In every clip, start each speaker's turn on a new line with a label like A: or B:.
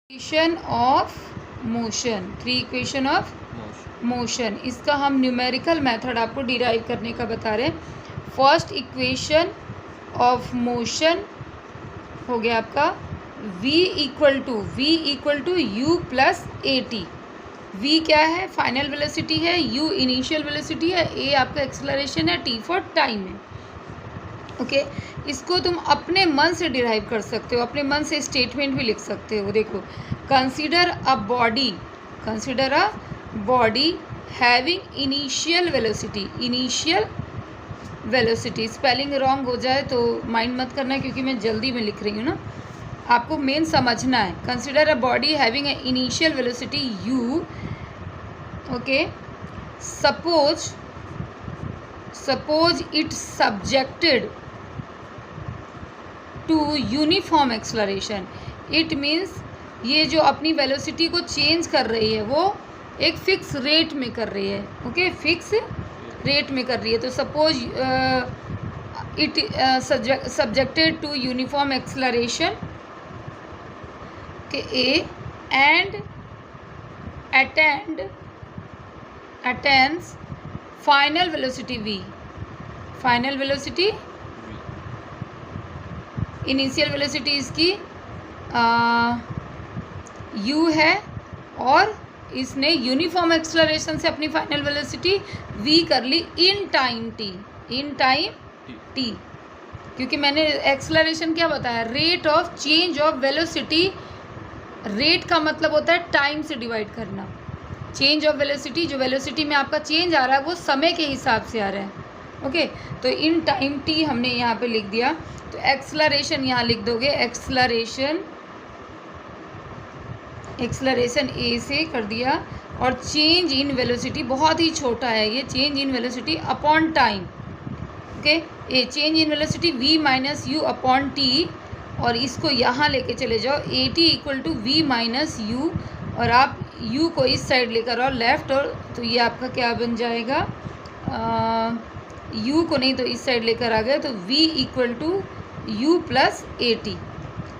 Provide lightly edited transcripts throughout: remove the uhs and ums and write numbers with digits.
A: Equation of motion, 3 equation of motion, इसका हम numerical method आपको डिराइव करने का बता रहे हैं। फर्स्ट इक्वेशन ऑफ मोशन हो गया आपका v equal to u plus a t. v क्या है? फाइनल वेलोसिटी है, u इनिशियल वेलोसिटी है, a आपका एक्सेलरेशन है, t फॉर टाइम है। ओके इसको तुम अपने मन से डिराइव कर सकते हो, अपने मन से स्टेटमेंट भी लिख सकते हो। देखो, consider a body having initial velocity. Spelling wrong हो जाए तो माइंड मत करना, क्योंकि मैं जल्दी में लिख रही हूँ ना, आपको मेन समझना है। Consider a body having a initial velocity u। Okay, suppose it subjected to uniform acceleration. It means ये जो अपनी वेलोसिटी को चेंज कर रही है वो एक फिक्स रेट में कर रही है। ओके, फिक्स रेट में कर रही है। तो suppose it subjected to uniform acceleration के a and attends final velocity v। Final velocity, initial velocity इसकी u है, और इसने यूनिफॉर्म एक्सेलरेशन से अपनी फाइनल वेलोसिटी v कर ली इन टाइम t। क्योंकि मैंने एक्सेलरेशन क्या बताया? Rate of change of velocity. Rate का मतलब होता है टाइम से डिवाइड करना। चेंज ऑफ वेलोसिटी, जो वेलोसिटी में आपका चेंज आ रहा है वो समय के हिसाब से आ रहा है। ओके, तो इन टाइम t हमने यहाँ पे लिख दिया। तो एक्सेलरेशन यहाँ लिख दोगे, एक्सेलरेशन ए से कर दिया, और चेंज इन वेलोसिटी बहुत ही छोटा है ये, change in velocity upon time. Okay, a change in velocity v minus u upon t, और इसको यहाँ लेके चले जाओ a t equal to v minus u, और आप u को इस साइड लेकर आओ लेफ्ट, और तो ये आपका क्या बन जाएगा? u को नहीं तो इस साइड लेकर आ गए, तो v equal to u plus a t.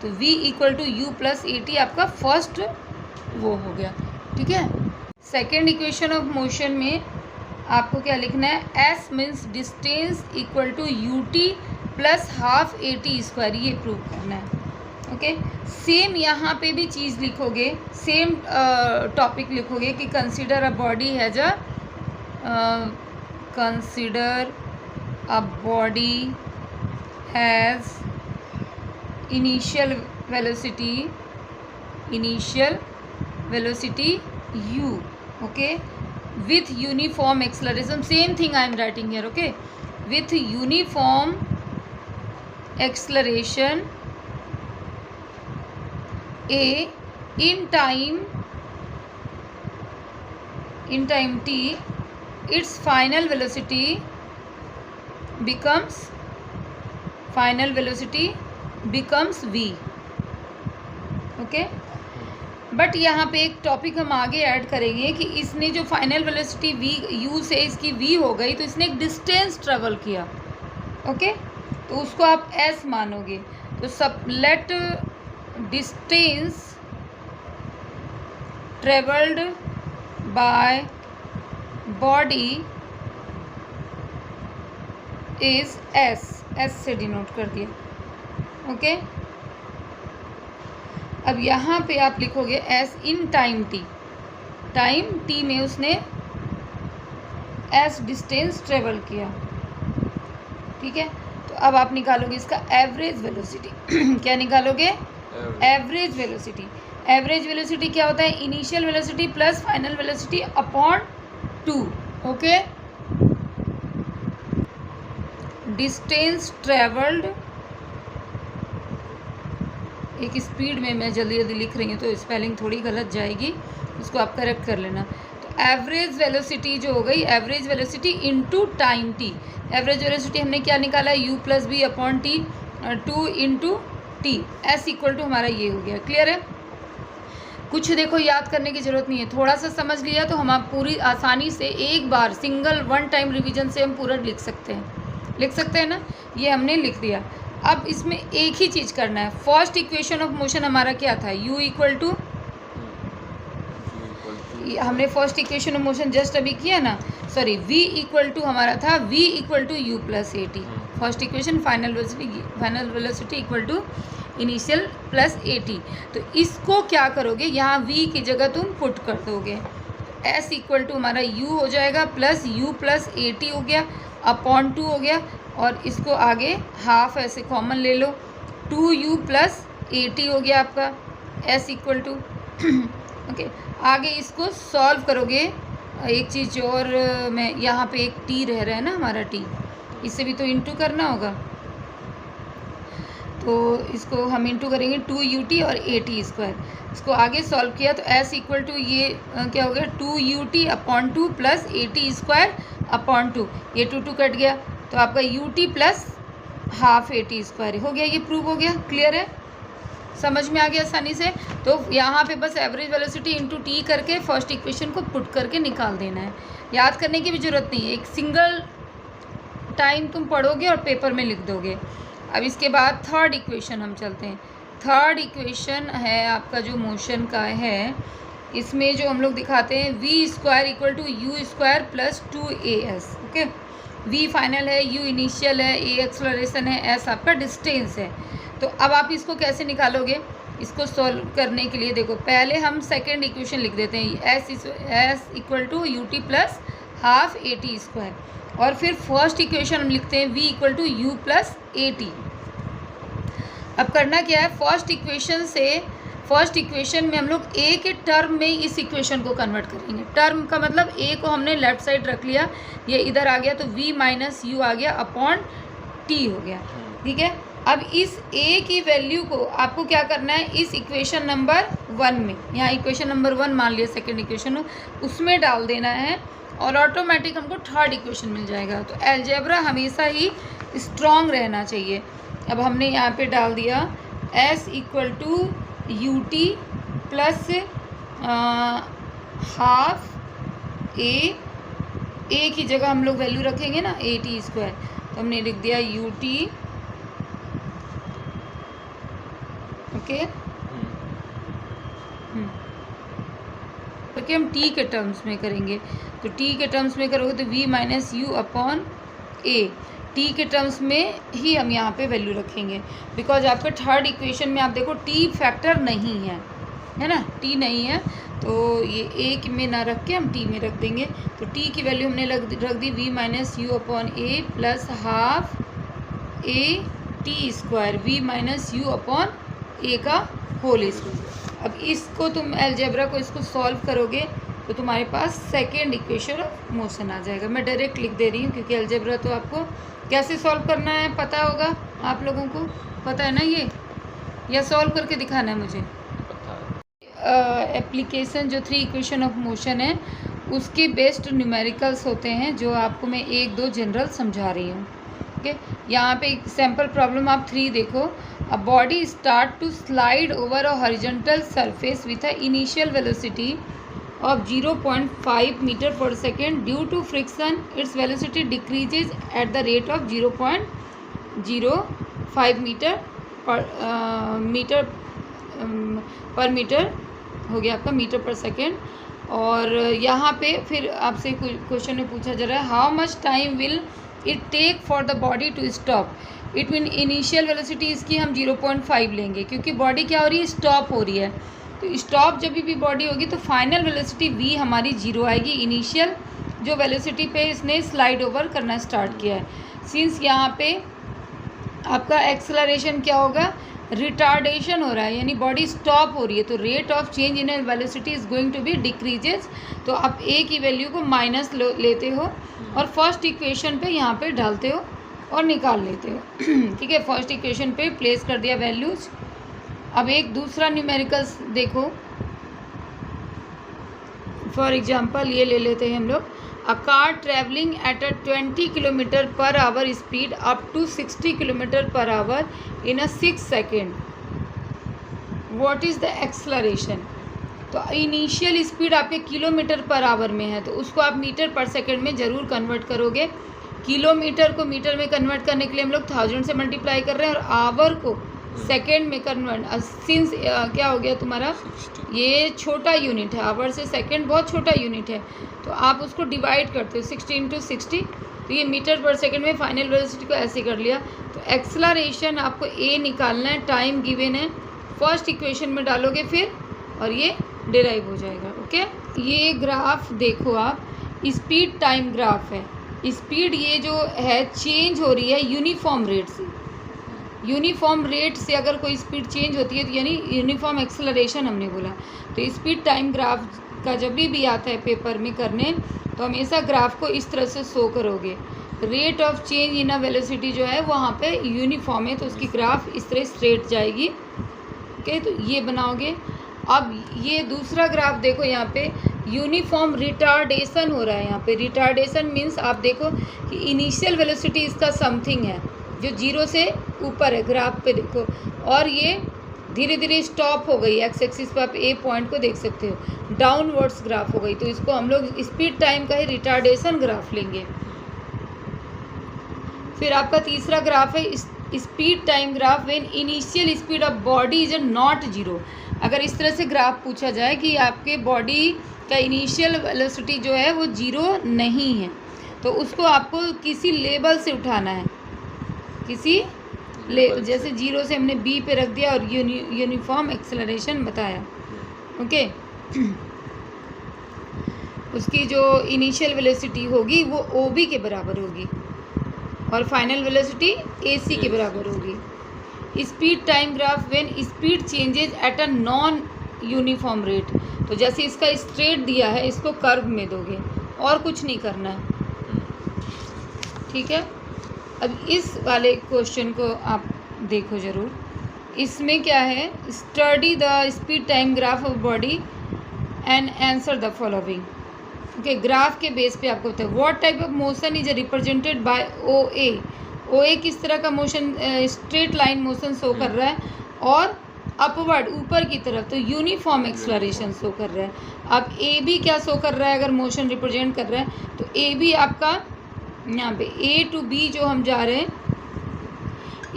A: तो v equal to u plus a t आपका फर्स्ट वो हो गया। ठीक है, सेकेंड इक्वेशन ऑफ मोशन में आपको क्या लिखना है? s means distance equal to u t plus half a t square, ये प्रूव करना है। ओके, सेम यहाँ पे भी चीज़ लिखोगे, सेम टॉपिक लिखोगे कि consider a body has initial velocity u, okay, with uniform acceleration. Same thing I am writing here. Okay, with uniform acceleration a in time t, its final velocity becomes v. Okay, but यहाँ पे एक topic हम आगे add करेंगे कि इसने जो final velocity v u से इसकी v हो गई, तो इसने एक डिस्टेंस ट्रेवल किया। ओके, तो उसको आप s मानोगे। तो सब let distance travelled by body is s से डिनोट कर दिया। ओके, अब यहाँ पे आप लिखोगे s इन टाइम t में उसने s डिस्टेंस ट्रेवल किया। ठीक है, तो अब आप निकालोगे इसका एवरेज वेलोसिटी। क्या निकालोगे? Average velocity. एवरेज वेलोसिटी क्या होता है? Initial velocity plus final velocity upon 2। Okay, distance travelled, एक स्पीड में मैं जल्दी लिख रही हूँ तो स्पेलिंग थोड़ी गलत जाएगी, उसको आप करेक्ट कर लेना। तो एवरेज वेलोसिटी जो हो गई, average velocity into time t. Average velocity हमने क्या निकाला? u plus b upon t, 2 into t, s equal to हमारा ये हो गया। क्लियर है? कुछ देखो याद करने की ज़रूरत नहीं है, थोड़ा सा समझ लिया तो हम आप पूरी आसानी से एक बार सिंगल वन टाइम रिवीजन से हम पूरा लिख सकते हैं ना। ये हमने लिख दिया। अब इसमें एक ही चीज़ करना है। फर्स्ट इक्वेशन ऑफ मोशन हमारा क्या था, u इक्वल टू हमने first equation of motion just अभी किया ना, सॉरी v इक्वल टू हमारा था v equal to u plus a t. First equation final velocity equal to initial plus a t. तो इसको क्या करोगे, यहाँ v की जगह तुम पुट कर दोगे, s इक्वल टू हमारा u हो जाएगा plus u plus a T हो गया अपॉन 2 हो गया, और इसको आगे हाफ ऐसे कॉमन ले लो, 2u प्लस ए टी हो गया आपका s इक्वल टू ओके। आगे इसको सॉल्व करोगे, एक चीज़ और मैं यहाँ पे एक t रह रहा है ना हमारा t, इसे भी तो इंटू करना होगा, तो इसको हम इंटू करेंगे 2ut और ए टी स्क्वायर। इसको आगे सॉल्व किया तो s इक्वल टू ये क्या हो गया 2ut upon 2 plus a t square upon 2, ये 2 कट गया तो आपका ut plus half a t square हो गया। ये प्रूव हो गया, क्लियर है, समझ में आ गया आसानी से। तो यहाँ पे बस एवरेज वेलोसिटी इंटू टी करके फर्स्ट इक्वेशन को पुट करके निकाल देना है, याद करने की भी ज़रूरत नहीं है, एक सिंगल टाइम तुम पढ़ोगे और पेपर में लिख दोगे। अब इसके बाद थर्ड इक्वेशन हम चलते हैं। थर्ड इक्वेशन है आपका जो मोशन का है, इसमें जो हम लोग दिखाते हैं v square equal to u square plus 2as। Okay, v final है, यू इनिशियल है, ए एक्सलरेशन है, एस आपका डिस्टेंस है। तो अब आप इसको कैसे निकालोगे, इसको सॉल्व करने के लिए देखो पहले हम सेकेंड इक्वेशन लिख देते हैं, s equal to u t plus half a t square, और फिर फर्स्ट इक्वेशन हम लिखते हैं v equal to u plus a t. अब करना क्या है, फर्स्ट इक्वेशन में हम लोग ए के टर्म में इस इक्वेशन को कन्वर्ट करेंगे। टर्म का मतलब ए को हमने लेफ्ट साइड रख लिया, ये इधर आ गया तो v माइनस यू आ गया अपॉन टी हो गया, ठीक है। अब इस a की वैल्यू को आपको क्या करना है, इस इक्वेशन नंबर 1 में, यहाँ इक्वेशन नंबर 1 मान लिया सेकेंड इक्वेशन हो, उसमें डाल देना है और ऑटोमेटिक हमको थर्ड इक्वेशन मिल जाएगा। तो अलजेब्रा हमेशा ही स्ट्रॉन्ग रहना चाहिए। अब हमने यहाँ पे डाल दिया s equal to u t plus half a की जगह हम लोग वैल्यू रखेंगे ना ए टी स्क्वायर, तो हमने लिख दिया यू टी, ओके, करके हम टी के टर्म्स में करेंगे। तो टी के टर्म्स में करोगे तो v minus u upon a, t के टर्म्स में ही हम यहाँ पे वैल्यू रखेंगे, बिकॉज आपके थर्ड इक्वेशन में आप देखो टी फैक्टर नहीं है ना, टी नहीं है, तो ये ए में ना रख के हम टी में रख देंगे। तो टी की वैल्यू हमने रख दी v minus u upon a plus half a t square, v minus u upon a का होल स्क्वायर। अब इसको तुम अलजेब्रा को इसको सॉल्व करोगे तो तुम्हारे पास सेकेंड इक्वेशन ऑफ मोशन आ जाएगा। मैं डायरेक्ट लिख दे रही हूँ क्योंकि अलजेब्रा तो आपको कैसे सॉल्व करना है पता होगा, आप लोगों को पता है ना ये, या सॉल्व करके दिखाना है मुझे। एप्लीकेशन जो 3 इक्वेशन ऑफ मोशन है उसके बेस्ट न्यूमेरिकल्स होते हैं, जो आपको मैं 1-2 जनरल समझा रही हूँ। ओके, यहाँ पे एक सैम्पल प्रॉब्लम आप 3 देखो। A body start to slide over a horizontal surface with a initial velocity of 0.5 meter per second. Due to friction, its velocity decreases at the rate of 0.05 meter per meter हो गया आपका metre पर second. और यहाँ पे फिर आपसे question में पूछा जा रहा है how much time will it take for the body to stop. It mean initial velocity इसकी हम 0.5 लेंगे क्योंकि बॉडी क्या हो रही है, स्टॉप हो रही है। तो स्टॉप जब भी बॉडी होगी तो फाइनल वेलोसिटी v हमारी 0 आएगी, इनिशियल जो वेलोसिटी पे इसने स्लाइड ओवर करना स्टार्ट किया है। सिंस यहाँ पे आपका एक्सेलरेशन क्या होगा, रिटार्डेशन हो रहा है, यानी बॉडी स्टॉप हो रही है, तो rate of change in velocity is going to be decreases. तो आप a की वैल्यू को माइनस लेते हो और फर्स्ट इक्वेशन पे यहाँ पे डालते हो और निकाल लेते हो। ठीक है, फर्स्ट इक्वेशन पे प्लेस कर दिया वैल्यूज़। अब एक दूसरा न्यूमेरिकल्स देखो, फॉर एग्जांपल ये ले लेते हैं हम लोग, a car travelling at a 20 kilometre per hour speed up to 60 kilometre per hour in a 6 second, what is the acceleration. तो इनिशियल स्पीड आपके किलोमीटर पर आवर में है, तो उसको आप मीटर पर सेकेंड में ज़रूर कन्वर्ट करोगे। किलोमीटर को मीटर में कन्वर्ट करने के लिए हम लोग 1000 से मल्टीप्लाई कर रहे हैं और आवर को सेकेंड में कन्वर्ट, सिंस क्या हो गया तुम्हारा, ये छोटा यूनिट है, आवर से सेकेंड बहुत छोटा यूनिट है, तो आप उसको डिवाइड करते हो 60 × 60, तो ये मीटर पर सेकेंड में फाइनल वेलोसिटी को ऐसे कर लिया। तो एक्सेलरेशन आपको ए निकालना है, टाइम गिवन है, फर्स्ट इक्वेशन में डालोगे फिर, और ये डिराइव हो जाएगा। ओके, ये ग्राफ देखो आप, स्पीड टाइम ग्राफ है। स्पीड ये जो है चेंज हो रही है यूनिफॉर्म रेट से, यूनिफॉर्म रेट से अगर कोई स्पीड चेंज होती है तो यानी यूनिफॉर्म एक्सेलरेशन हमने बोला। तो स्पीड टाइम ग्राफ का जब भी आता है पेपर में करने, तो हमेशा ग्राफ को इस तरह से शो करोगे। Rate of change in a velocity जो है वहाँ पे यूनिफॉर्म है, तो उसकी ग्राफ इस तरह स्ट्रेट जाएगी। ओके, तो ये बनाओगे। अब ये दूसरा ग्राफ देखो, यहाँ पे यूनिफॉर्म रिटार्डेशन हो रहा है। यहाँ पे रिटार्डेशन मीन्स आप देखो कि इनिशियल वेलोसिटी इसका समथिंग है जो 0 से ऊपर है, ग्राफ पे देखो, और ये धीरे धीरे स्टॉप हो गई। एक्स एक्सिस पे आप ए पॉइंट को देख सकते हो, डाउनवर्ड्स ग्राफ हो गई, तो इसको हम लोग स्पीड टाइम का ही रिटार्डेशन ग्राफ लेंगे। फिर आपका तीसरा ग्राफ है speed time graph when initial speed of body is not 0। अगर इस तरह से ग्राफ पूछा जाए कि आपके बॉडी का इनिशियल वेलोसिटी जो है वो 0 नहीं है, तो उसको आपको किसी लेवल से उठाना है, किसी जैसे 0 से हमने बी पे रख दिया और यूनिफॉर्म एक्सेलरेशन बताया। ओके, उसकी जो इनिशियल वेलोसिटी होगी वो ओ बी के बराबर होगी और फाइनल वेलोसिटी ए सी के बराबर होगी। Speed time graph when speed changes at a non uniform rate. तो जैसे इसका स्ट्रेट दिया है, इसको कर्व में दोगे और कुछ नहीं करना है, ठीक है। अब इस वाले क्वेश्चन को आप देखो ज़रूर। इसमें क्या है, study the speed time graph of body and answer the following. Okay, graph के बेस पे आपको बताए what type of motion is represented by O A. O A किस तरह का मोशन, स्ट्रेट लाइन मोशन शो कर रहा है और अपवर्ड ऊपर की तरफ, तो यूनिफॉर्म एक्सेलरेशन शो कर रहा है। अब ए बी क्या शो कर रहा है, अगर मोशन रिप्रेजेंट कर रहा है तो ए बी आपका यहाँ पे ए टू बी जो हम जा रहे हैं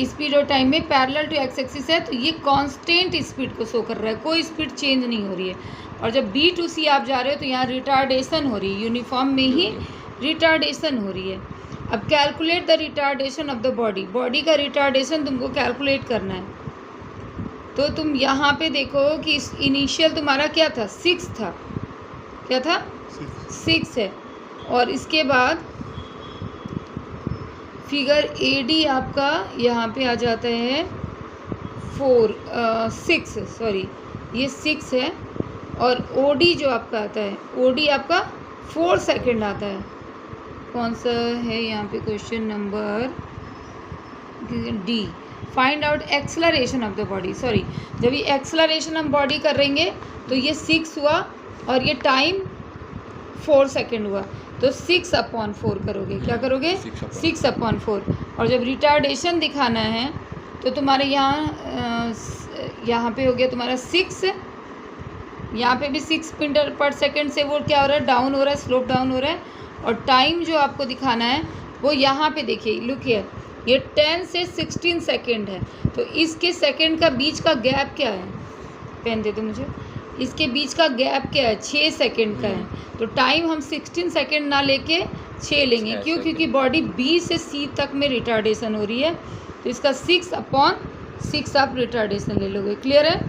A: स्पीड और टाइम में पैरेलल टू एक्स एक्सिस है, तो ये कांस्टेंट स्पीड को शो कर रहा है, कोई स्पीड चेंज नहीं हो रही है। और जब बी टू सी आप जा रहे हो तो यहाँ रिटार्डेशन हो रही है, यूनिफॉर्म में ही रिटार्डेशन हो रही है। अब calculate the retardation of the body. Body का रिटार्डेशन तुमको कैलकुलेट करना है, तो तुम यहाँ पे देखो कि इनिशियल तुम्हारा क्या था, 6 था, क्या था 6 है, और इसके बाद फिगर ए डी आपका यहाँ पे आ जाता है 6 सॉरी, ये 6 है, और ओ डी जो आपका आता है, ओ डी आपका 4 सेकेंड आता है। कौन सा है यहाँ पे question number D, find out acceleration of the body. Sorry, जब ये एक्सेलरेशन हम बॉडी करेंगे तो ये 6 हुआ और ये टाइम 4 सेकेंड हुआ, तो 6/4 करोगे, क्या करोगे 6/4। और जब रिटार्डेशन दिखाना है तो तुम्हारे यहाँ पे हो गया तुम्हारा 6, यहाँ पे भी 6 मीटर पर सेकेंड से वो क्या हो रहा है, डाउन हो रहा है, स्लोप डाउन हो रहा है। और टाइम जो आपको दिखाना है वो यहाँ पे देखिए, लुक हियर, ये 10 से 16 सेकेंड है, तो इसके सेकेंड का बीच का गैप क्या है, पेन दे दो मुझे, इसके बीच का गैप क्या है, 6 सेकेंड का है। तो टाइम हम 16 सेकेंड ना लेके 6 लेंगे, क्यों, क्योंकि बॉडी बी से सी तक में रिटार्डेशन हो रही है, तो इसका 6/6 आप रिटार्डेशन ले लोगे। क्लियर है।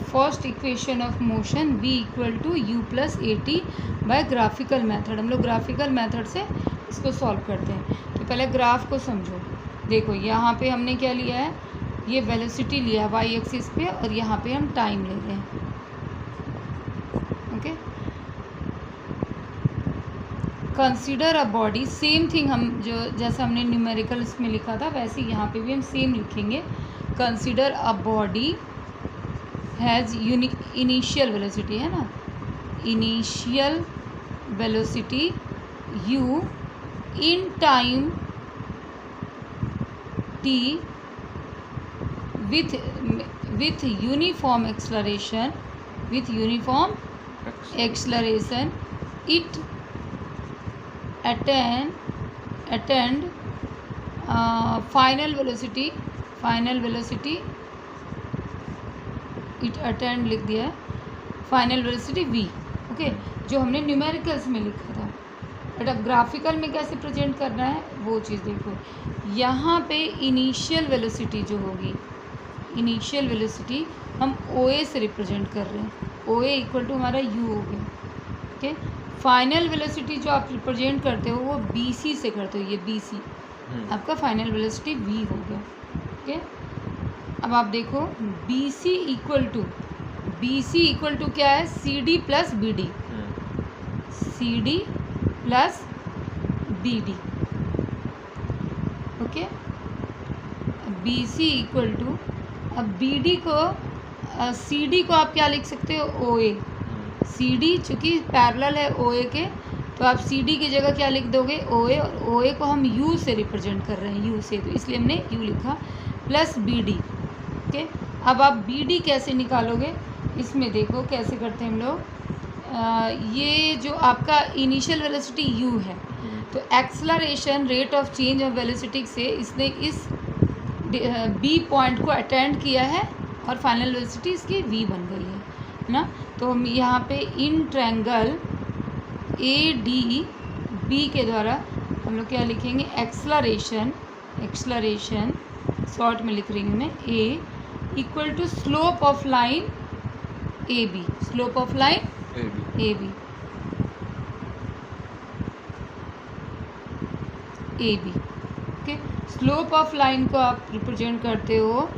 A: First equation of motion v = u + at by graphical method. हम लोग ग्राफिकल मेथड से इसको सॉल्व करते हैं। तो पहले ग्राफ को समझो। देखो यहाँ पे हमने क्या लिया है, ये वेलोसिटी लिया है वाई एक्सिस पे, और यहाँ पे हम टाइम ले रहे हैं। Okay, consider a body, same thing हम जो जैसा हमने न्यूमेरिकल इसमें लिखा था वैसे यहाँ पे भी हम सेम लिखेंगे। Consider a body has initial velocity, है ना, initial velocity u in time t with uniform acceleration, it attend final velocity final velocity it attend लिख दिया है, फाइनल वेलोसिटी v। ओके, जो हमने न्यूमेरिकल्स में लिखा था, बट अब ग्राफिकल में कैसे प्रेजेंट करना है वो चीज़ देखो। यहाँ पे इनिशियल वेलोसिटी जो होगी, इनिशियल वेलोसिटी हम OA से रिप्रेजेंट कर रहे हैं, OA इक्वल टू हमारा u हो गया। ओके, फाइनल वेलोसिटी जो आप रिप्रेजेंट करते हो वो BC से करते हो, ये BC आपका फाइनल वेलोसिटी v हो गया। ओके, अब आप देखो BC इक्वल टू क्या है, CD plus BD, CD plus BD। Okay, BC equal to, अब BD को CD को आप क्या लिख सकते हो, OA। CD चूँकि पैरेलल है OA के, तो आप CD की जगह क्या लिख दोगे, OA, और OA को हम U से रिप्रेजेंट कर रहे हैं, U से, तो इसलिए हमने U लिखा, प्लस BD। ओके, अब आप BD कैसे निकालोगे, इसमें देखो कैसे करते हैं हम लोग। ये जो आपका इनिशियल वेलोसिटी u है, तो acceleration rate of change of velocity से इसने इस B पॉइंट को अटेंड किया है और फाइनल वेलोसिटी इसकी v बन गई है ना। तो हम यहाँ पे इन ट्रायंगल ADB के द्वारा हम लोग क्या लिखेंगे, एक्सलरेशन शॉर्ट में लिख रही हूँ मैं, A equal to slope of line AB, slope of line AB, okay. Slope of line को आप रिप्रेजेंट करते हो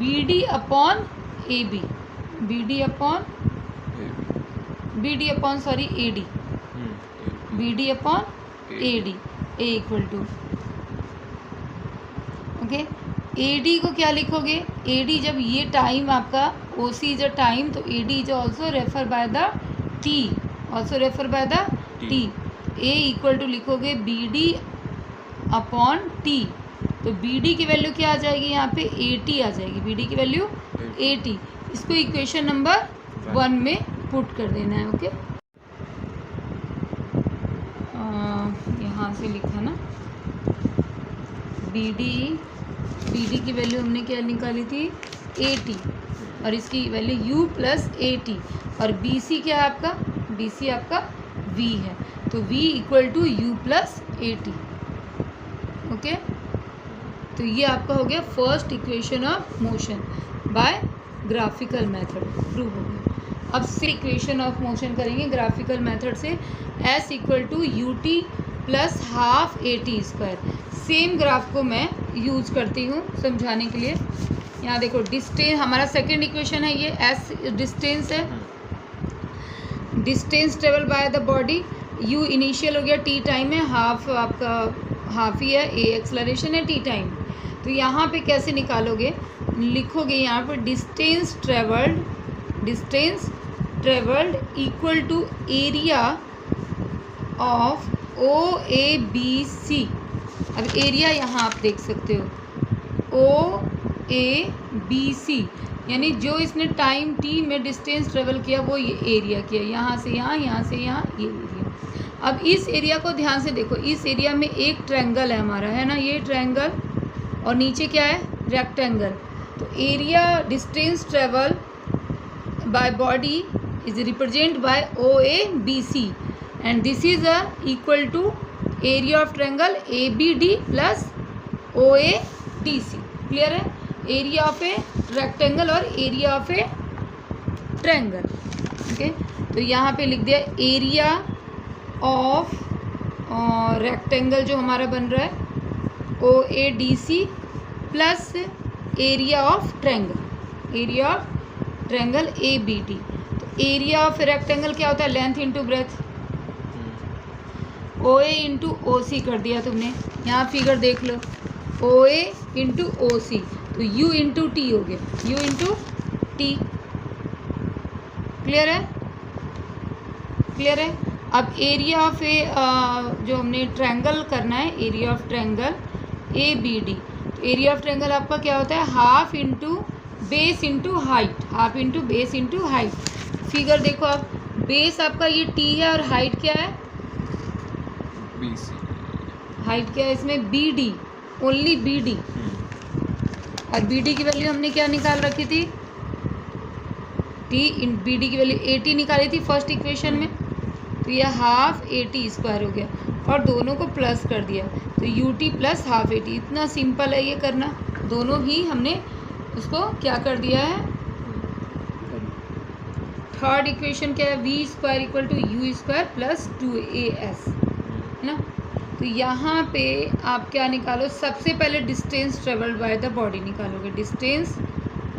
A: BD upon AB, BD upon AD, BD upon AD, A equal to, okay. AD को क्या लिखोगे, AD जब ये time आपका OC इज अ टाइम, तो AD is also refer by the T, also refer by the T। A equal to लिखोगे BD upon T, तो BD की वैल्यू क्या आ जाएगी, यहाँ पे 80 आ जाएगी, BD की वैल्यू 80। इसको इक्वेशन नंबर 1 में पुट कर देना है। ओके, यहाँ से लिखा ना, BD की वैल्यू हमने क्या निकाली थी, 80, और इसकी वैल्यू U प्लस 80, और BC क्या है आपका, BC आपका V है, तो V equal to U plus 80। Okay, तो ये आपका हो गया first equation of motion by graphical method, prove हो गया। अब से इक्वेशन ऑफ मोशन करेंगे ग्राफिकल मेथड से, S equal to UT plus half AT square. Same graph को मैं यूज करती हूँ समझाने के लिए। यहाँ देखो डिस्टेंस हमारा सेकेंड इक्वेशन है, ये S डिस्टेंस है, distance travel by the body, U initial हो गया, T टाइम है, हाफ आपका हाफ ही है, A एक्सलरेशन है, T टाइम। तो यहाँ पे कैसे निकालोगे, लिखोगे यहाँ पर distance travelled equal to area of OABC। अब एरिया यहाँ आप देख सकते हो, OABC यानी जो इसने टाइम T में डिस्टेंस ट्रेवल किया वो ये एरिया किया, यहाँ से यहाँ, यहाँ से यहाँ, ये एरिया। अब इस एरिया को ध्यान से देखो, इस एरिया में एक ट्रायंगल है हमारा, है ना, ये ट्रायंगल, और नीचे क्या है, रेक्टेंगल। तो area distance travel by body is represent by OABC, and this is equal to area of triangle ABD plus OADC। Clear है, एरिया ऑफ ए रेक्टेंगल और area of a triangle. Okay, तो यहाँ पे लिख दिया area of rectangle जो हमारा बन रहा है OADC plus area of triangle ABD। तो एरिया ऑफ रेक्टेंगल क्या होता है, length into breadth, OA into OC कर दिया तुमने, यहाँ फिगर देख लो, OA इंटू OC, तो U इंटू T हो गया, U इंटू T। क्लियर है। अब एरिया ऑफ ए जो हमने ट्रायंगल करना है, एरिया ऑफ ट्रायंगल ABD, तो एरिया ऑफ ट्रायंगल आपका क्या होता है, half into base into height, half into base into height. Figure देखो आप, बेस आपका ये T है और हाइट क्या है, हाइट क्या है इसमें, BD, ओनली BD। और बी डी की वैल्यू हमने क्या निकाल रखी थी, टी इन बी डी की वैल्यू 80 निकाली थी फर्स्ट इक्वेशन में, तो ये हाफ AT स्क्वायर हो गया और दोनों को प्लस कर दिया तो UT प्लस हाफ AT। इतना सिंपल है ये करना, दोनों ही हमने उसको क्या कर दिया है। थर्ड इक्वेशन क्या है, V square equal to U square plus 2AS है ना। तो यहाँ पे आप क्या निकालो, सबसे पहले distance travelled bye the body निकालोगे, डिस्टेंस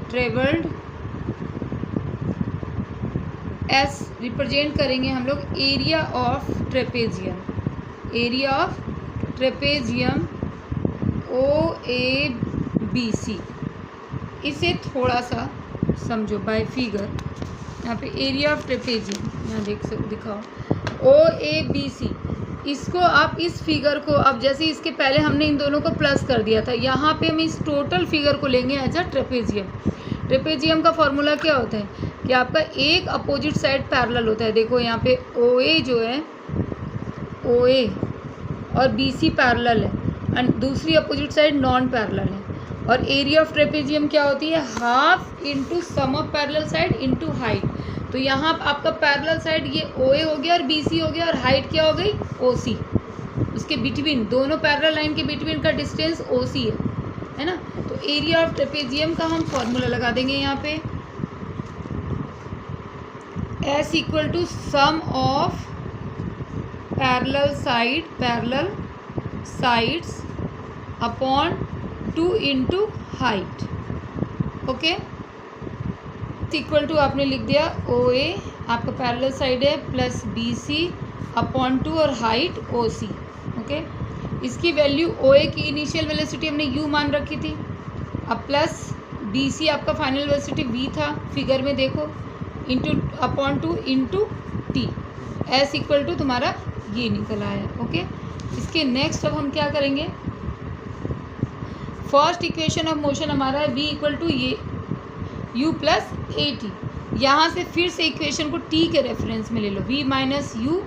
A: ट्रेवल्ड S रिप्रेजेंट करेंगे हम लोग area of trapezium, area of trapezium OABC। इसे थोड़ा सा समझो बाय फिगर, यहाँ पे एरिया ऑफ ट्रेपेजियम यहाँ दिखाओ OABC। इसको आप इस फिगर को, अब जैसे इसके पहले हमने इन दोनों को प्लस कर दिया था, यहाँ पे हम इस टोटल फिगर को लेंगे एज अ ट्रेपेजियम। ट्रेपेजियम का फॉर्मूला क्या होता है कि आपका एक अपोजिट साइड पैरेलल होता है। देखो यहाँ पे OA जो है, OA और BC पैरेलल है एंड दूसरी अपोजिट साइड नॉन पैरेलल है। और एरिया ऑफ ट्रेपेजियम क्या होती है, half into sum of parallel side into height. तो यहाँ आपका पैरेलल साइड ये OA हो गया और BC हो गया और हाइट क्या हो गई OC। उसके बिटवीन, दोनों पैरेलल लाइन के बिटवीन का डिस्टेंस OC है ना। तो एरिया ऑफ ट्रेपेजियम का हम फॉर्मूला लगा देंगे यहाँ पे, S equal to sum of parallel sides upon 2 into height. Okay, equal to आपने लिख दिया OA आपका पैरेलल साइड है प्लस BC अपॉन 2 और हाइट OC। ओके, इसकी वैल्यू OA की इनिशियल वेलोसिटी हमने U मान रखी थी, अब प्लस BC आपका फाइनल वेलोसिटी V था फिगर में देखो, into upon 2 into T। S equal to तुम्हारा ये निकल आया। ओके, इसके नेक्स्ट अब हम क्या करेंगे, फर्स्ट इक्वेशन ऑफ मोशन हमारा है V इक्वल टू ये U प्लस AT। यहाँ से फिर से इक्वेशन को T के रेफरेंस में ले लो, V minus U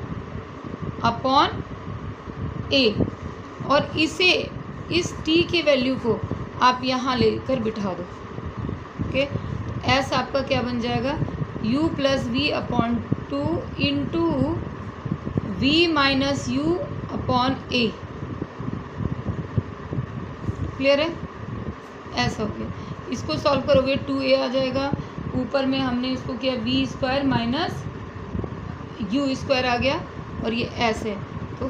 A: upon A, और इसे इस T की वैल्यू को आप यहाँ लेकर बिठा दो। ओके, S आपका क्या बन जाएगा, U plus V upon 2 into V minus U upon A। Clear है, ऐसा हो गया। इसको सॉल्व करोगे 2A आ जाएगा, ऊपर में हमने इसको किया V square minus U square आ गया और ये S है। तो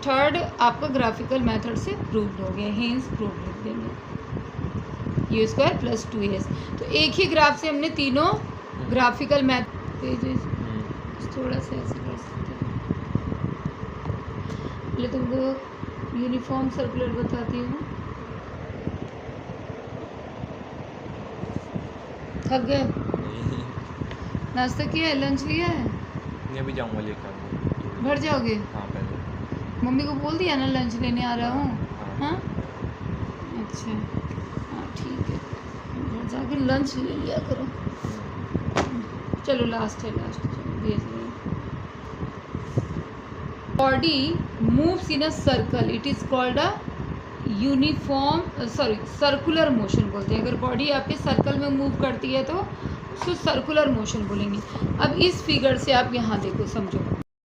A: थर्ड आपका ग्राफिकल मेथड से प्रूव्ड हो गया, हेंस प्रूव्ड लिख देंगे U स्क्वायर प्लस 2AS। तो एक ही ग्राफ से हमने तीनों ग्राफिकल पेजेस थोड़ा सा ऐसे कर सकते हैं। पहले तुमको यूनिफॉर्म सर्कुलर बताती हूँ। थक गए, नाश्ता किया है, लंच लिया है,
B: मैं भी जाऊंगा लेकर।
A: घर जाओगे?
B: हाँ पहले
A: मम्मी को बोल दिया ना लंच लेने आ रहा हूँ। हाँ अच्छा, हाँ ठीक है, घर जाके लंच ले लिया करो। चलो लास्ट है, लास्ट भेज रही। Body moves in a circle, it is called a circular motion बोलते हैं। अगर बॉडी आपके सर्कल में मूव करती है तो उसको सर्कुलर मोशन बोलेंगे। अब इस फिगर से आप यहाँ देखो, समझो